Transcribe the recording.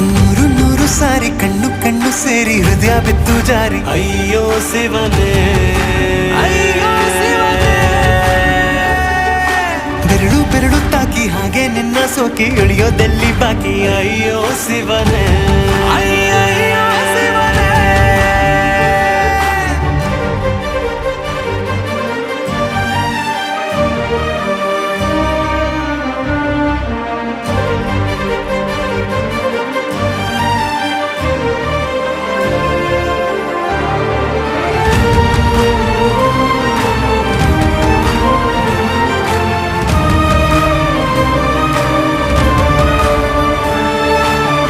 ನೂರು ನೂರು ಸಾರಿ ಕಣ್ಣು ಕಣ್ಣು ಸೇರಿ ಹೃದಯ ಬಿತ್ತು ಜಾರಿ ಅಯ್ಯೋ ಶಿವನೇ, ಬೆರಳು ಬೆರಳು ತಾಕಿ ಹಾಗೆ ನಿನ್ನ ಸೋಕಿ ಇಳಿಯೋದೆಲ್ಲಿ ಬಾಕಿ ಅಯ್ಯೋ ಶಿವನೇ.